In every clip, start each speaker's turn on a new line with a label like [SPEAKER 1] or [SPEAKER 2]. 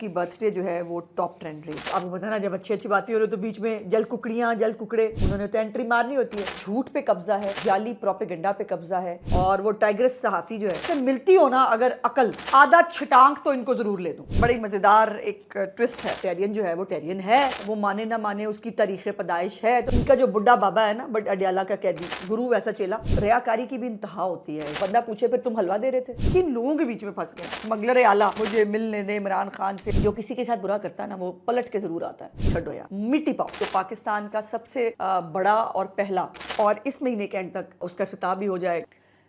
[SPEAKER 1] की बर्थडे जो है वो टॉप ट्रेंड रही। आपको पता ना, जब अच्छी अच्छी बातें हो रही तो बीच में जल कुकड़ियां जल कुकड़े, उन्होंने तो एंट्री मारनी होती है। झूठ पे कब्जा है, जाली प्रोपेगेंडा पे कब्जा है। और वो टाइग्रेस सहाफी जो है, मिलती हो ना अगर अकल, आधा छिटांक तो इनको जरूर ले दूं। बड़ी मजेदार एक ट्विस्ट है। टेरियन जो है वो टेरियन है, वो माने ना माने उसकी तारीख पैदाइश है। तो इनका जो बुढ़ा बाबा है ना, बट अडियाला का कैदी, गुरु वैसा चेला, रियाकारी की भी इंतहा होती है। बंदा पूछे फिर तुम हलवा दे रहे थे, किन लोगों के बीच में फंस गए। स्मगलर आला, मुझे मिलने दे इमरान खान से। जो किसी के साथ बुरा करता है ना, वो पलट के जरूर आता है। छड्डो यार, मिट्टी पाओ। तो पाकिस्तान का सबसे बड़ा और पहला, और इस महीने के एंड तक उसका इफ्तिताह भी हो जाएगा।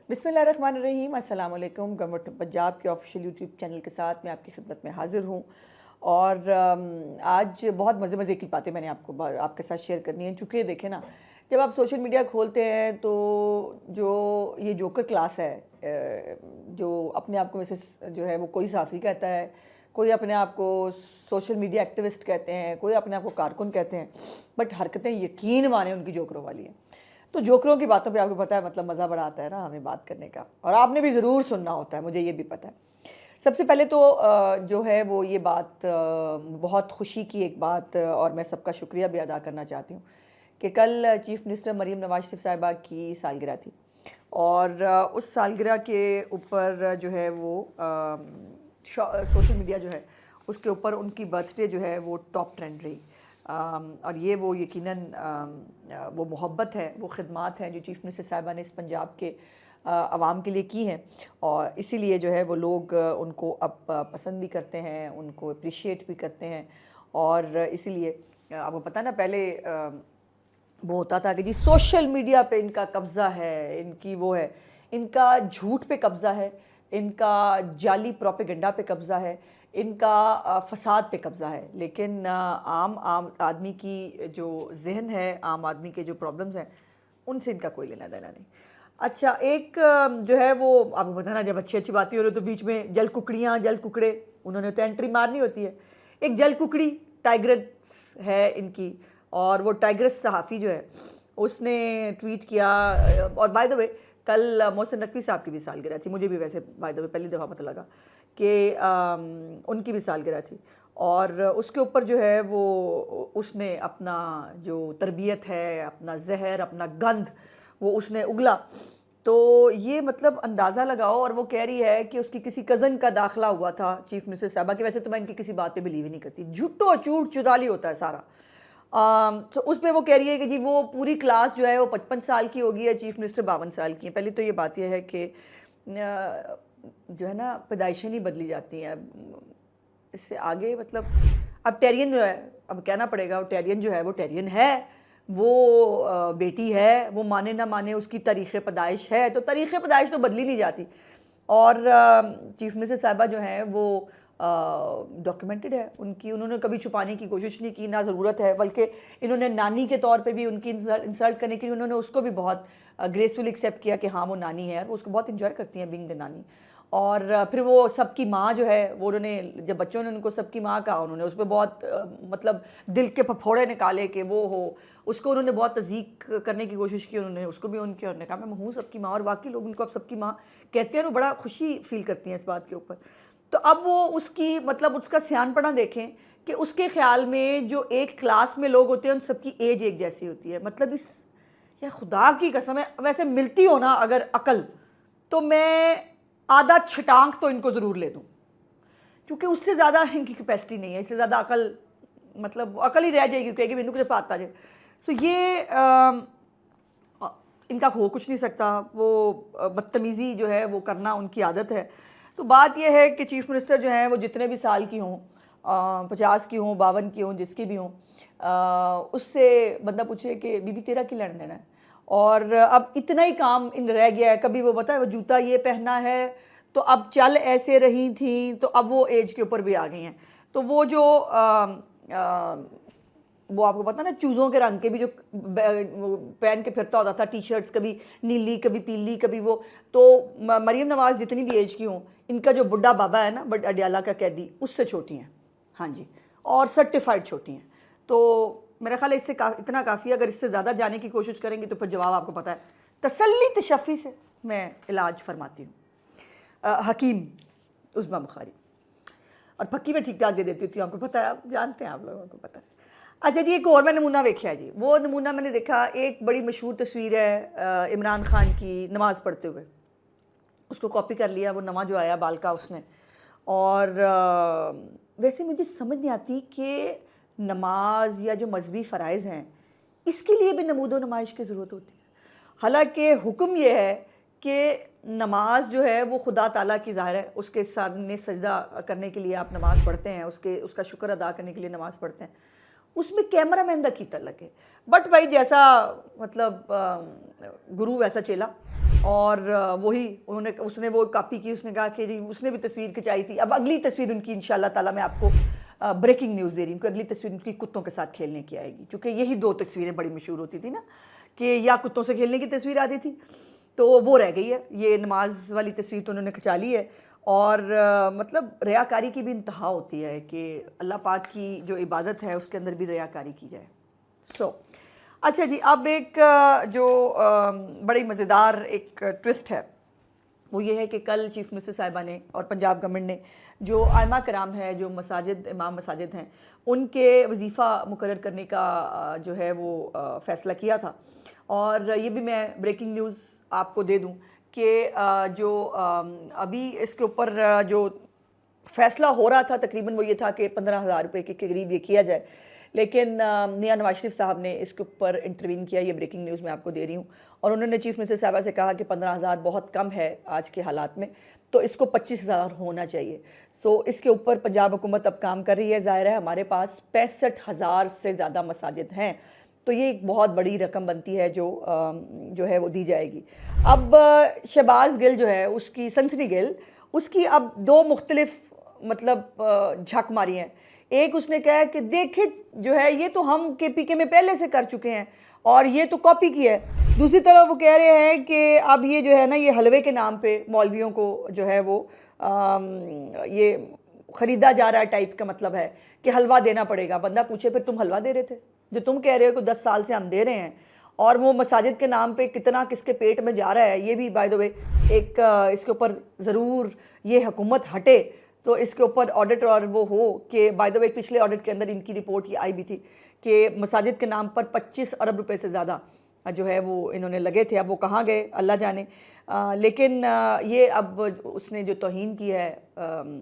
[SPEAKER 1] बिस्मिल्लाहिर्रहमानिर्रहीम, अस्सलाम वालेकुम। गवर्नमेंट ऑफ पंजाब के ऑफिशियल यूट्यूब चैनल के साथ मैं आपकी खिदमत में हाजिर हूँ। और आज बहुत मज़े मज़े की बातें मैंने आपके साथ शेयर करनी है। चूँकि देखें ना, जब आप सोशल मीडिया खोलते हैं तो जो ये जोकर क्लास है, जो अपने आप को वैसे जो है वो कोई साफ़ी कहता है, कोई अपने आप को सोशल मीडिया एक्टिविस्ट कहते हैं, कोई अपने आप को कारकुन कहते हैं, बट हरकतें यकीन माने उनकी जोकरों वाली हैं। तो जोकरों की बातों पे आपको पता है, मतलब मज़ा बड़ा आता है ना हमें बात करने का, और आपने भी ज़रूर सुनना होता है, मुझे ये भी पता है। सबसे पहले तो जो है वो ये बात, बहुत खुशी की एक बात, और मैं सबका शुक्रिया भी अदा करना चाहती हूँ कि कल चीफ़ मिनिस्टर मरीम नवाज़ शरीफ साहिबा की सालगिरह थी। और उस सालगिरह के ऊपर जो है वो सोशल मीडिया जो है उसके ऊपर उनकी बर्थडे जो है वो टॉप ट्रेंड रही। और ये वो यकीनन वो मोहब्बत है, वो खिदमात हैं जो चीफ़ मिनिस्टर साहिबा ने इस पंजाब के आवाम के लिए की हैं। और इसीलिए जो है वो लोग उनको अब पसंद भी करते हैं, उनको अप्रिशिएट भी करते हैं। और इसीलिए आपको पता ना, पहले वो होता था कि जी सोशल मीडिया पे इनका कब्ज़ा है, इनकी वो है, इनका झूठ पे कब्ज़ा है, इनका जाली प्रोपेगेंडा पे कब्ज़ा है, इनका फसाद पे कब्ज़ा है। लेकिन आम आदमी की जो जहन है, आम आदमी के जो प्रॉब्लम्स हैं, उनसे इनका कोई लेना देना नहीं। अच्छा, एक जो है वो आपको पता ना, जब अच्छी अच्छी बातें हो रही तो बीच में जल कुकड़ियाँ जल कुकड़े, उन्होंने तो एंट्री मारनी होती है। एक जल कुकड़ी टाइग्रेस है इनकी, और वो टाइग्रेस सहाफ़ी जो है उसने ट्वीट किया। और बाय द वे कल मोहसिन नकवी साहब की भी सालगिरह थी। मुझे भी वैसे बाय द वे पहली दफ़ा पता लगा कि उनकी भी सालगिरह थी। और उसके ऊपर जो है वो उसने अपना जो तरबियत है, अपना जहर, अपना गंध वो उसने उगला। तो ये मतलब अंदाज़ा लगाओ। और वो कह रही है कि उसकी किसी कज़न का दाखिला हुआ था चीफ़ मिनिस्टर साहबा की। वैसे तो मैं इनकी किसी बात पे बिलीव ही नहीं करती, झूठो झूठ चुदाली होता है सारा। तो उस पर वो कह रही है कि जी वो पूरी क्लास जो है वो 55 साल की होगी है, चीफ़ मिनिस्टर 52 साल की है। पहले तो ये बात यह है कि जो है ना, पैदाइशें नहीं बदली जाती हैं। इससे आगे मतलब अब टेरियन जो है, अब कहना पड़ेगा, वो टेरियन जो है वो टेरियन है, वो बेटी है, वो माने ना माने उसकी तारीख़ पैदाइश है। तो तारीख़ पैदाइश तो बदली नहीं जाती। और चीफ़ मिनिस्टर साहिबा जो हैं वो डॉक्यूमेंटेड है उनकी, उन्होंने कभी छुपाने की कोशिश नहीं की, ना ज़रूरत है। बल्कि इन्होंने नानी के तौर पे भी उनकी इंसल्ट करने के लिए उन्होंने उसको भी बहुत ग्रेसफुल एक्सेप्ट किया कि हाँ वो नानी है, वो उसको बहुत इंजॉय करती हैं बीइंग द नानी। और फिर वो सबकी माँ जो है वो, उन्होंने जब बच्चों ने उनको सबकी माँ कहा, उन्होंने उस पर बहुत मतलब दिल के फफोड़े निकाले कि वो हो, उसको उन्होंने बहुत तज़ीक करने की कोशिश की। उन्होंने उसको भी उनके, उन्होंने कहा मैं हूँ सबकी माँ। और वाकई लोग उनको अब सबकी माँ कहते हैं, वो बड़ा खुशी फील करती हैं इस बात के ऊपर। तो अब वो उसकी मतलब उसका सियानपना देखें कि उसके ख्याल में जो एक क्लास में लोग होते हैं उन सबकी एज एक जैसी होती है। मतलब इस, या खुदा की कसम है, वैसे मिलती हो ना अगर अकल, तो मैं आधा छिटांक तो इनको ज़रूर ले दूं, क्योंकि उससे ज़्यादा इनकी कैपेसिटी नहीं है। इससे ज़्यादा अकल, मतलब अकल ही रह जाएगी, कहेगी मैनू किसे पाता जाए। सो ये इनका हो कुछ नहीं सकता। वो बदतमीज़ी जो है वो करना उनकी आदत है। तो बात यह है कि चीफ़ मिनिस्टर जो हैं वो जितने भी साल की हों, 50 की हों, 52 की हों, जिसकी भी हों, उससे बंदा पूछे कि बीबी तेरा क्या लेना देना है। और अब इतना ही काम इन रह गया है। कभी वो बताए वो जूता ये पहनना है, तो अब चल ऐसे रही थी, तो अब वो एज के ऊपर भी आ गई हैं। तो वो जो वो आपको पता ना, चूज़ों के रंग के भी जो पहन के फिरता होता था, टी शर्ट्स, कभी नीली कभी पीली कभी वो। तो मरीम नवाज़ जितनी भी एज की हों, इनका जो बुढ़ा बाबा है ना, बट अडियाला का कैदी, उससे छोटी हैं। हाँ जी, और सर्टिफाइड छोटी हैं। तो मेरा ख्याल है इससे इतना काफ़ी है। अगर इससे ज़्यादा जाने की कोशिश करेंगे तो फिर जवाब आपको पता है, तसल्ली तशफ़ी से मैं इलाज फरमाती हूँ। हकीम उज़मा बुखारी। और पक्की में ठीक ठाक दे देती थी, आपको पता है, आप जानते हैं, आप लोगों को पता है। अच्छा जी, एक और मैं नमूना देखा जी, वो नमूना मैंने देखा, एक बड़ी मशहूर तस्वीर है इमरान खान की नमाज़ पढ़ते हुए, उसको कॉपी कर लिया, वो नवा जो आया बाल का उसने। और वैसे मुझे समझ नहीं आती कि नमाज या जो मजहबी फ़राइज़ हैं इसके लिए भी नमूदो नुमाइश की ज़रूरत होती है। हालांकि हुक्म ये है कि नमाज जो है वो खुदा ताला की ज़ाहिर है, उसके सामने सजदा करने के लिए आप नमाज़ पढ़ते हैं, उसका शुक्र अदा करने के लिए नमाज़ पढ़ते हैं, उसमें कैमरा मैन दा कीता लगे। बट भाई जैसा मतलब गुरु वैसा चेला, और वही उसने वो कॉपी की, उसने कहा कि जी उसने भी तस्वीर खिंचाई थी। अब अगली तस्वीर उनकी इंशाल्लाह ताला मैं आपको ब्रेकिंग न्यूज़ दे रही हूँ कि अगली तस्वीर उनकी कुत्तों के साथ खेलने की आएगी, क्योंकि यही दो तस्वीरें बड़ी मशहूर होती थी ना, कि या कुत्तों से खेलने की तस्वीर आती थी, तो वो रह गई है। ये नमाज वाली तस्वीर तो उन्होंने खिंचा ली है। और मतलब रियाकारी की भी इंतहा होती है कि अल्लाह पाक की जो इबादत है उसके अंदर भी रियाकारी की जाए। अच्छा जी, अब एक जो बड़ी मज़ेदार एक ट्विस्ट है वो ये है कि कल चीफ़ मिनिस्टर साहिबा ने और पंजाब गवर्नमेंट ने जो आइमा कराम है, जो मसाजिद इमाम मसाजिद हैं, उनके वजीफ़ा मुकर्रर करने का जो है वो फ़ैसला किया था। और ये भी मैं ब्रेकिंग न्यूज़ आपको दे दूं कि जो अभी इसके ऊपर जो फ़ैसला हो रहा था तकरीबन वो ये था कि 15,000 रुपये के करीब ये किया जाए, लेकिन मियां नवाज शरीफ साहब ने इसके ऊपर इंटरवीन किया। ये ब्रेकिंग न्यूज़ मैं आपको दे रही हूँ। और उन्होंने चीफ़ मिनिस्टर साहबा से कहा कि 15,000 बहुत कम है आज के हालात में, तो इसको 25,000 होना चाहिए। इसके ऊपर पंजाब हुकूमत अब काम कर रही है। ज़ाहिर है हमारे पास 65,000 से ज़्यादा मसाजिद हैं, तो ये एक बहुत बड़ी रकम बनती है जो है वो दी जाएगी। अब शहबाज गिल जो है उसकी सनसनी गिल, उसकी अब दो मुख्तलिफ मतलब झक मारी हैं। एक उसने कहा है कि देखे जो है ये तो हम KPK में पहले से कर चुके हैं और ये तो कॉपी किया है। दूसरी तरफ वो कह रहे हैं कि अब ये जो है ना, ये हलवे के नाम पे मौलवियों को जो है वो ये ख़रीदा जा रहा है टाइप का मतलब है कि हलवा देना पड़ेगा। बंदा पूछे फिर तुम हलवा दे रहे थे? जो तुम कह रहे हो कि 10 साल से हम दे रहे हैं, और वो मसाजिद के नाम पे कितना किसके पेट में जा रहा है, ये भी बाय द वे एक इसके ऊपर ज़रूर ये हुकूमत हटे तो इसके ऊपर ऑडिट और वो हो कि बाय द वे पिछले ऑडिट के अंदर इनकी रिपोर्ट ये आई भी थी कि मसाजिद के नाम पर 25 अरब रुपए से ज़्यादा जो है वो इन्होंने लगे थे। अब वो कहाँ गए अल्लाह जाने। लेकिन ये अब उसने जो तौहीन की है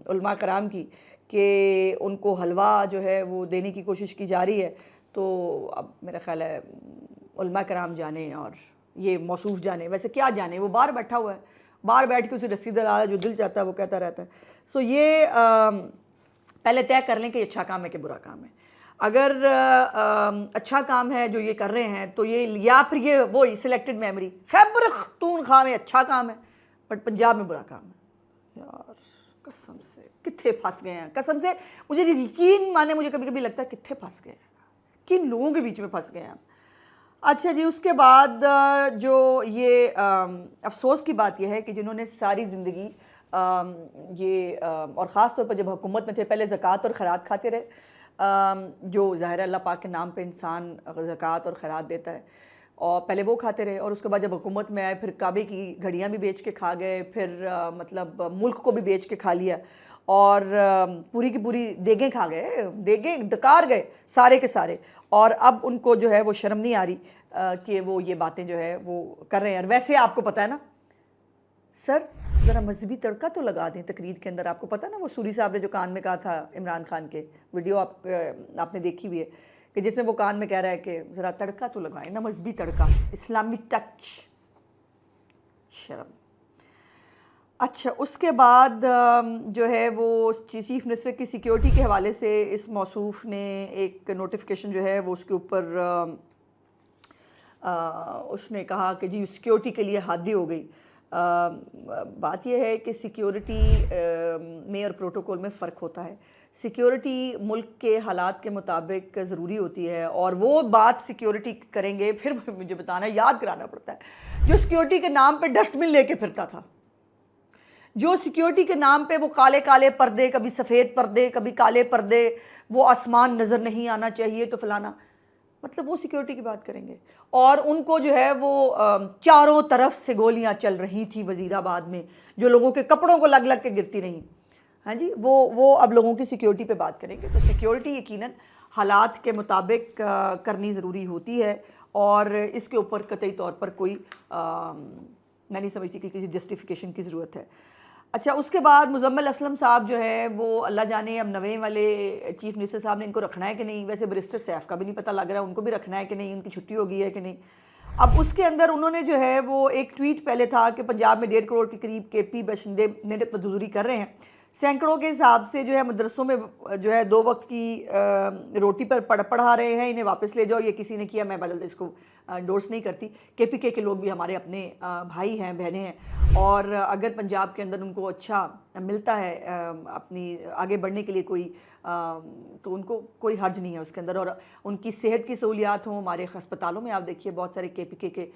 [SPEAKER 1] उलमा कराम की कि उनको हलवा जो है वो देने की कोशिश की जा रही है, तो अब मेरा ख़्याल है उलमा कराम जाने और ये मौसूफ जाने, वैसे क्या जाने, वो बाहर बैठा हुआ है, बाहर बैठ के उसे रस्सी दला जो दिल चाहता है वो कहता रहता है। ये पहले तय कर लें कि अच्छा काम है कि बुरा काम है। अगर अच्छा काम है जो ये कर रहे हैं तो ये, या फिर ये वो सिलेक्टेड मेमोरी खैबर पख्तूनख्वा में अच्छा काम है बट पंजाब में बुरा काम है। यार कसम से कितने फंस गए हैं, कसम से मुझे यकीन माने, मुझे कभी कभी लगता है कितने फंस गए हैं, किन लोगों के बीच में फंस गए हैं। अच्छा जी, उसके बाद जो ये अफसोस की बात यह है कि जिन्होंने सारी ज़िंदगी ये और ख़ास तौर पर जब हुकूमत में थे पहले ज़कात और खैरात खाते रहे, जो ज़ाहिर अल्लाह पाक के नाम पे इंसान ज़कात और खैरात देता है, और पहले वो खाते रहे, और उसके बाद जब हुकूमत में आए फिर काबे की घड़ियाँ भी बेच के खा गए, फिर मतलब मुल्क को भी बेच के खा लिया, और पूरी की पूरी देगें खा गए, देगें डकार गए सारे के सारे। और अब उनको जो है वो शर्म नहीं आ रही कि वो ये बातें जो है वो कर रहे हैं। और वैसे आपको पता है ना सर, ज़रा मजहबी तड़का तो लगा दें तकरीर के अंदर। आपको पता है ना वो सूरी साहब ने जो कान में कहा था इमरान खान के, वीडियो आपने देखी हुई है कि जिसमें वो कान में कह रहा है कि ज़रा तड़का तो लगाएं ना, मजहबी तड़का, इस्लामिक टच, शर्म। अच्छा, उसके बाद जो है वो चीफ मिनिस्टर की सिक्योरिटी के हवाले से इस मौसूफ ने एक नोटिफिकेशन जो है वो उसके ऊपर उसने कहा कि जी सिक्योरिटी के लिए हद हो गई। बात यह है कि सिक्योरिटी में और प्रोटोकॉल में फ़र्क होता है। सिक्योरिटी मुल्क के हालात के मुताबिक ज़रूरी होती है, और वो बात सिक्योरिटी करेंगे फिर मुझे बताना, याद कराना पड़ता है, जो सिक्योरिटी के नाम पे डस्टबिन लेके फिरता था, जो सिक्योरिटी के नाम पे वो काले काले पर्दे, कभी सफ़ेद पर्दे कभी काले पर्दे, वो आसमान नज़र नहीं आना चाहिए तो फलाना, मतलब वो सिक्योरिटी की बात करेंगे। और उनको जो है वो चारों तरफ से गोलियां चल रही थी वज़ीराबाद में, जो लोगों के कपड़ों को लग लग के गिरती रहीं। हाँ जी, वो अब लोगों की सिक्योरिटी पे बात करेंगे। तो सिक्योरिटी यकीनन हालात के मुताबिक करनी ज़रूरी होती है और इसके ऊपर कतई तौर पर कोई मैं नहीं समझती कि किसी जस्टिफिकेशन की ज़रूरत है। अच्छा, उसके बाद मुज़म्मिल असलम साहब जो है वो अल्लाह जाने अब नवे वाले चीफ मिनिस्टर साहब ने इनको रखना है कि नहीं। वैसे बैरिस्टर सैफ का भी नहीं पता लग रहा है उनको भी रखना है कि नहीं, उनकी छुट्टी हो गई है कि नहीं। अब उसके अंदर उन्होंने जो है वो एक ट्वीट पहले था कि पंजाब में 1.5 करोड़ के करीब केपी बशिंदे मेहनत मजदूरी कर रहे हैं। सैकड़ों के हिसाब से जो है मदरसों में जो है 2 वक्त की रोटी पर पढ़ा रहे हैं, इन्हें वापस ले जाओ। ये किसी ने किया, मैं बदल इसको एंडोर्स नहीं करती। केपीके के लोग भी हमारे अपने भाई हैं, बहनें हैं और अगर पंजाब के अंदर उनको अच्छा मिलता है अपनी आगे बढ़ने के लिए कोई तो उनको कोई हर्ज नहीं है उसके अंदर। और उनकी सेहत की सहूलियात हों, हमारे अस्पतालों में आप देखिए बहुत सारे केपीके के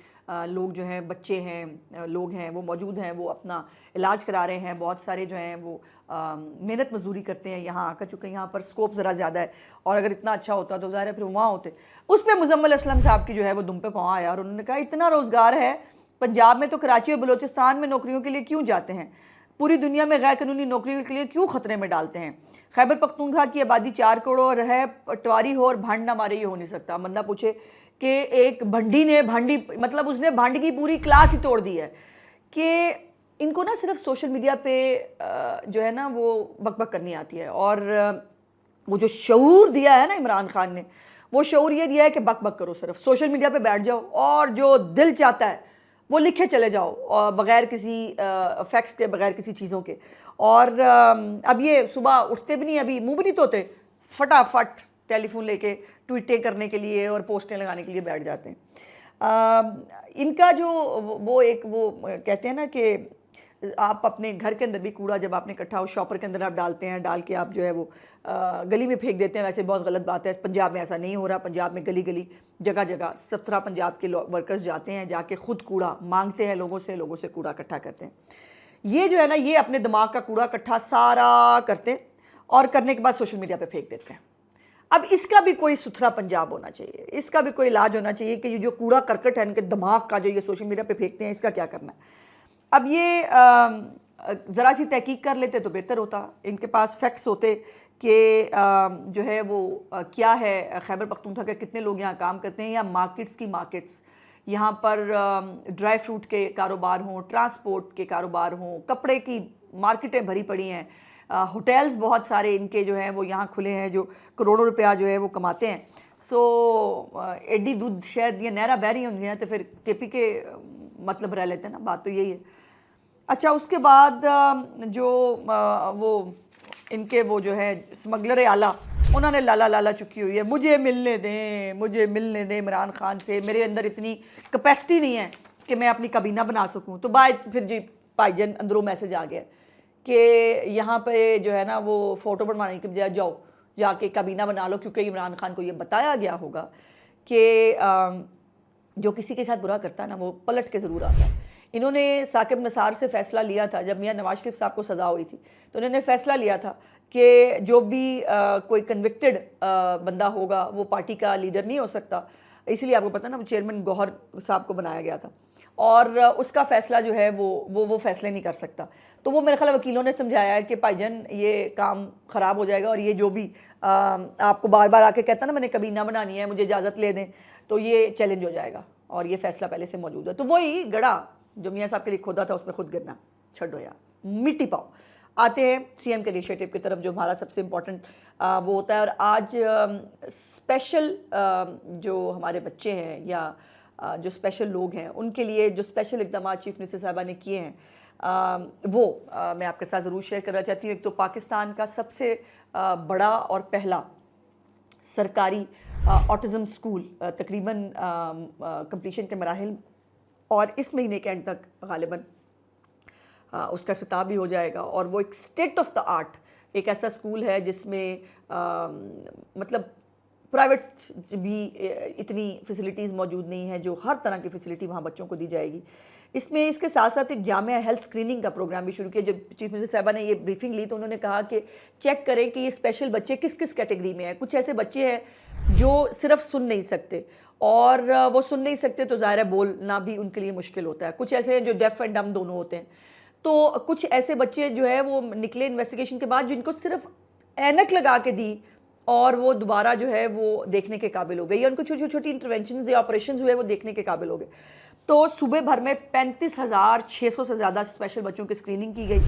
[SPEAKER 1] लोग जो हैं, बच्चे हैं, लोग हैं, वो मौजूद हैं, वो अपना इलाज करा रहे हैं। बहुत सारे जो हैं वो मेहनत मजदूरी करते हैं यहाँ आकर, चूँकि यहाँ पर स्कोप ज़रा ज़्यादा है और अगर इतना अच्छा होता तो ज़ाहिर है फिर वहाँ होते। उस पर मुज़म्मिल असलम साहब की जो है वो दुम पे पाँव आया और उन्होंने कहा इतना रोज़गार है पंजाब में तो कराची और बलोचिस्तान में नौकरियों के लिए क्यों जाते हैं, पूरी दुनिया में गैर कानूनी नौकरी के लिए क्यों खतरे में डालते हैं। खैबर पख्तूनख्वा की आबादी 4 करोड़ है, पटवारी हो और भंड ना मारे ये हो नहीं सकता। बंदा पूछे कि एक भंडी ने भांडी मतलब उसने भंड की पूरी क्लास ही तोड़ दी है कि इनको ना सिर्फ सोशल मीडिया पे जो है ना वो बकबक करनी आती है और वो जो शऊर दिया है ना इमरान खान ने, वो शऊर ये दिया है कि बक बक करो, सिर्फ सोशल मीडिया पे बैठ जाओ और जो दिल चाहता है वो लिखे चले जाओ और बग़ैर किसी फैक्ट्स के, बग़ैर किसी चीज़ों के। और अब ये सुबह उठते भी नहीं, अभी मुँह भी नहीं धोते, फटाफट टेलीफोन लेके ट्वीटें करने के लिए और पोस्टें लगाने के लिए बैठ जाते हैं। इनका जो वो कहते हैं ना कि आप अपने घर के अंदर भी कूड़ा जब आपने इकट्ठा हो शॉपर के अंदर आप डालते हैं, डाल के आप जो है वो गली में फेंक देते हैं। वैसे बहुत गलत बात है, पंजाब में ऐसा नहीं हो रहा। पंजाब में गली गली जगह जगह 17 पंजाब के वर्कर्स जाते हैं, जाके खुद कूड़ा मांगते हैं लोगों से कूड़ा इकट्ठा करते हैं। ये जो है ना ये अपने दिमाग का कूड़ा इकट्ठा सारा करते हैं और करने के बाद सोशल मीडिया पर फेंक देते हैं। अब इसका भी कोई सुथरा पंजाब होना चाहिए, इसका भी कोई इलाज होना चाहिए कि ये जो कूड़ा करकट है इनके दिमाग का जो ये सोशल मीडिया पे फेंकते हैं, इसका क्या करना है। अब ये ज़रा सी तहकीक कर लेते तो बेहतर होता, इनके पास फैक्ट्स होते कि जो है वो क्या है खैबर पख्तूनख्वा के कितने लोग यहाँ काम करते हैं, या मार्केट्स यहाँ पर ड्राई फ्रूट के कारोबार हों, ट्रांसपोर्ट के कारोबार हों, कपड़े की मार्केटें भरी पड़ी हैं, होटल्स बहुत सारे इनके जो हैं वो यहाँ खुले हैं जो करोड़ों रुपया जो है वो कमाते हैं। सो एडी दूध शहद ये नहरा बह रही होंगी हैं तो फिर केपी के मतलब रह लेते हैं ना, बात तो यही है। अच्छा, उसके बाद जो वो इनके वो जो है स्मगलर आला, उन्होंने लाला चुकी हुई है, मुझे मिलने दें इमरान खान से, मेरे अंदर इतनी कैपेसिटी नहीं है कि मैं अपनी काबीना बना सकूं। तो फिर जी भाईजान अंदरों मैसेज आ गया कि यहाँ पे जो है ना वो फ़ोटो बनवाने के बजाय जाओ जाके काबीना बना लो, क्योंकि इमरान खान को ये बताया गया होगा कि जो किसी के साथ बुरा करता है ना वो पलट के ज़रूर आता है। इन्होंने साकिब निसार से फ़ैसला लिया था जब मियां नवाज शरीफ साहब को सज़ा हुई थी, तो इन्होंने फ़ैसला लिया था कि जो भी कोई कन्विक्टेड बंदा होगा वो पार्टी का लीडर नहीं हो सकता। इसलिए आपको पता ना वो चेयरमैन गौहर साहब को बनाया गया था और उसका फ़ैसला जो है वो फ़ैसले नहीं कर सकता। तो वो मेरे ख्याल वकीलों ने समझाया है कि भाईजान ये काम ख़राब हो जाएगा और ये जो भी आपको बार बार आके कहता ना मैंने काबीना बनानी है, मुझे इजाज़त ले दें, तो ये चैलेंज हो जाएगा और ये फ़ैसला पहले से मौजूद है। तो वही गड़ा जो मियाँ साहब के लिए खोदा था उसमें खुद गिरना, छो यार, मिट्टी पाओ। आते हैं सीएम के इनिशिएटिव की तरफ जो हमारा सबसे इम्पोर्टेंट वो होता है। और आज स्पेशल जो हमारे बच्चे हैं या जो स्पेशल लोग हैं उनके लिए जो स्पेशल इक़दाम चीफ मिनिस्टर साहबा ने किए हैं वो मैं आपके साथ ज़रूर शेयर करना चाहती हूँ। एक तो पाकिस्तान का सबसे बड़ा और पहला सरकारी ऑटिज़म स्कूल तकरीबन कंप्लीशन के मराहिल और इस महीने के एंड तक गालिबन उसका इफ्तिताह भी हो जाएगा। और वो एक स्टेट ऑफ द आर्ट एक ऐसा स्कूल है जिसमें मतलब प्राइवेट भी इतनी फैसिलिटीज़ मौजूद नहीं है, जो हर तरह की फ़ैसिलिटी वहाँ बच्चों को दी जाएगी। इसमें इसके साथ साथ एक जामिया हेल्थ स्क्रीनिंग का प्रोग्राम भी शुरू किया। जब चीफ मिनिस्टर साहबा ने ये ब्रीफिंग ली तो उन्होंने कहा कि चेक करें कि ये स्पेशल बच्चे किस किस कैटेगरी में हैं। कुछ ऐसे बच्चे हैं जो सिर्फ सुन नहीं सकते और वो सुन नहीं सकते तो ज़ाहिर है बोलना भी उनके लिए मुश्किल होता है। कुछ ऐसे हैं जो डेफ एंड डम दोनों होते हैं। तो कुछ ऐसे बच्चे जो है वो निकले इन्वेस्टिगेशन के बाद जिनको सिर्फ ऐनक लगा के दी और वो दोबारा जो है वो देखने के काबिल हो गए, या उनको छोटी छोटी इंटरवेंशन या ऑपरेशन हुए वो देखने के काबिल हो गए। तो सूबे भर में 35,600 से ज़्यादा स्पेशल बच्चों की स्क्रीनिंग की गई,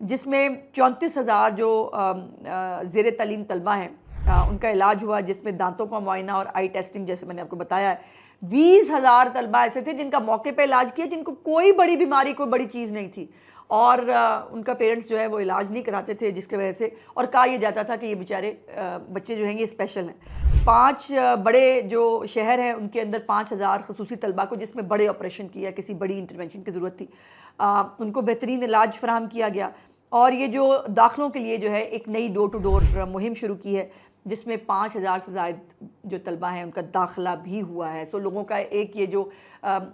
[SPEAKER 1] जिसमें 34,000 जो ज़ेर तालीम तलबा हैं उनका इलाज हुआ, जिसमें दांतों का मुआयना और आई टेस्टिंग जैसे मैंने आपको बताया है। 20,000 तलबा ऐसे थे जिनका मौके पे इलाज किया, जिनको कोई बड़ी बीमारी कोई बड़ी चीज़ नहीं थी, और उनका पेरेंट्स जो है वो इलाज नहीं कराते थे, जिसकी वजह से और कहा यह जाता था कि ये बेचारे बच्चे जो हैं ये स्पेशल हैं। 5 बड़े जो शहर हैं उनके अंदर 5,000 खसूसी तलबा को जिसमें बड़े ऑपरेशन किया, किसी बड़ी इंटरवेंशन की ज़रूरत थी, उनको बेहतरीन इलाज फराहम किया गया। और ये जो दाखिलों के लिए जो है एक नई डोर टू डोर मुहिम शुरू की है, जिसमें 5,000 से ज़्यादा जो तलबा हैं उनका दाखिला भी हुआ है। सो लोगों का एक ये जो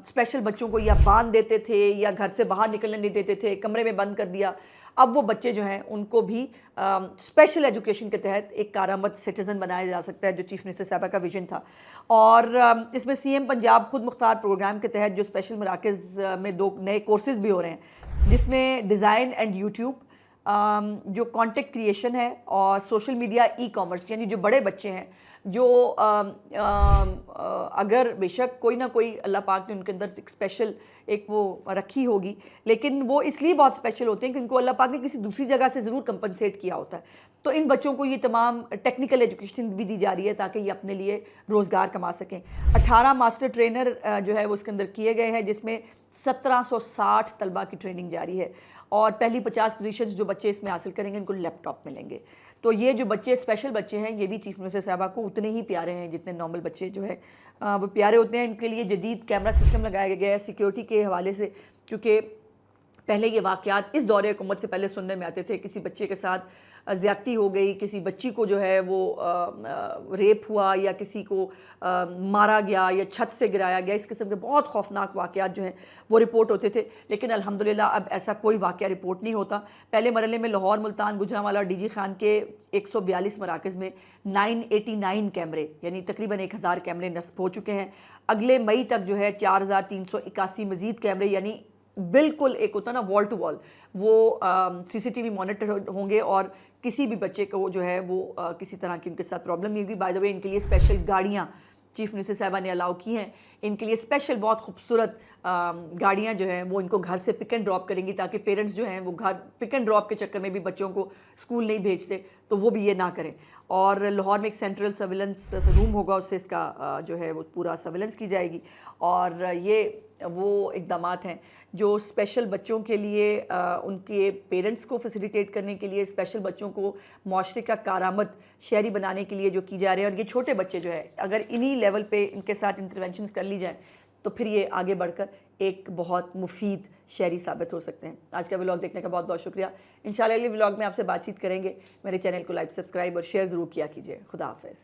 [SPEAKER 1] स्पेशल बच्चों को या बांध देते थे या घर से बाहर निकलने नहीं देते थे, कमरे में बंद कर दिया, अब वो बच्चे जो हैं उनको भी स्पेशल एजुकेशन के तहत एक कारामद सिटीज़न बनाया जा सकता है, जो चीफ मिनिस्टर साहबा का विजन था। और इसमें सीएम पंजाब खुद मुख्तार प्रोग्राम के तहत जो स्पेशल मराकज़ में 2 नए कोर्सेज़ भी हो रहे हैं, जिसमें डिज़ाइन एंड यूट्यूब, जो कंटेंट क्रिएशन है, और सोशल मीडिया, ई कॉमर्स, यानी जो बड़े बच्चे हैं जो अगर बेशक कोई ना कोई अल्लाह पाक ने उनके अंदर एक स्पेशल एक वो रखी होगी, लेकिन वो इसलिए बहुत स्पेशल होते हैं कि उनको अल्लाह पाक ने किसी दूसरी जगह से ज़रूर कंपनसेट किया होता है। तो इन बच्चों को ये तमाम टेक्निकल एजुकेशन भी दी जा रही है ताकि ये अपने लिए रोज़गार कमा सकें। 18 मास्टर ट्रेनर जो है वो उसके अंदर किए गए हैं, जिसमें 1760 तलबा की ट्रेनिंग जारी है, और पहली 50 पोजीशंस जो बच्चे इसमें हासिल करेंगे उनको लैपटॉप मिलेंगे। तो ये जो बच्चे स्पेशल बच्चे हैं ये भी चीफ मिनिस्टर साहबा को उतने ही प्यारे हैं जितने नॉर्मल बच्चे जो है वो प्यारे होते हैं। इनके लिए जदीद कैमरा सिस्टम लगाया गया है सिक्योरिटी के हवाले से, क्योंकि पहले ये वाक़यात इस दौरे हुकूमत से पहले सुनने में आते थे, किसी बच्चे के साथ ज़्यादती हो गई, किसी बच्ची को जो है वो रेप हुआ, या किसी को मारा गया, या छत से गिराया गया, इस किस्म के बहुत खौफनाक वाक़यात जो हैं वो रिपोर्ट होते थे। लेकिन अल्हम्दुलिल्लाह अब ऐसा कोई वाक़या रिपोर्ट नहीं होता। पहले मरहले में लाहौर, मुल्तान, गुजरांवाला और डीजी खान के 142 मराकज़ में 989 कैमरे यानी तकरीबन 1000 कैमरे नस्ब हो चुके हैं। अगले मई तक जो है 4381 मज़ीद कैमरे, यानी बिल्कुल एक होता ना वॉल टू वॉल, वो सीसीटीवी मॉनिटर होंगे, और किसी भी बच्चे को जो है वो किसी तरह की उनके साथ प्रॉब्लम नहीं होगी। बाय द वे इनके लिए स्पेशल गाड़ियाँ चीफ मिनिस्टर साहबा ने अलाउ की हैं, इनके लिए स्पेशल बहुत खूबसूरत गाड़ियाँ जो हैं वो इनको घर से पिक एंड ड्रॉप करेंगी, ताकि पेरेंट्स जो हैं वो घर पिक एंड ड्रॉप के चक्कर में भी बच्चों को स्कूल नहीं भेजते, तो वो भी ये ना करें। और लाहौर में एक सेंट्रल सर्विलेंस रूम होगा, उससे इसका जो है वो पूरा सर्विलेंस की जाएगी। और ये वो इक़दामात हैं जो स्पेशल बच्चों के लिए उनके पेरेंट्स को फैसिलिटेट करने के लिए, स्पेशल बच्चों को माशरे का कारामद शहरी बनाने के लिए जो की जा रहे हैं। और ये छोटे बच्चे जो है अगर इन्हीं लेवल पे इनके साथ इंटरवेंशंस कर ली जाए तो फिर ये आगे बढ़कर एक बहुत मुफीद शहरी साबित हो सकते हैं। आज का व्लॉग देखने का बहुत बहुत शुक्रिया। इंशाल्लाह अगले व्लॉग में आपसे बातचीत करेंगे। मेरे चैनल को लाइक, सब्सक्राइब और शेयर ज़रूर किया कीजिए। खुदा हाफ़िज़।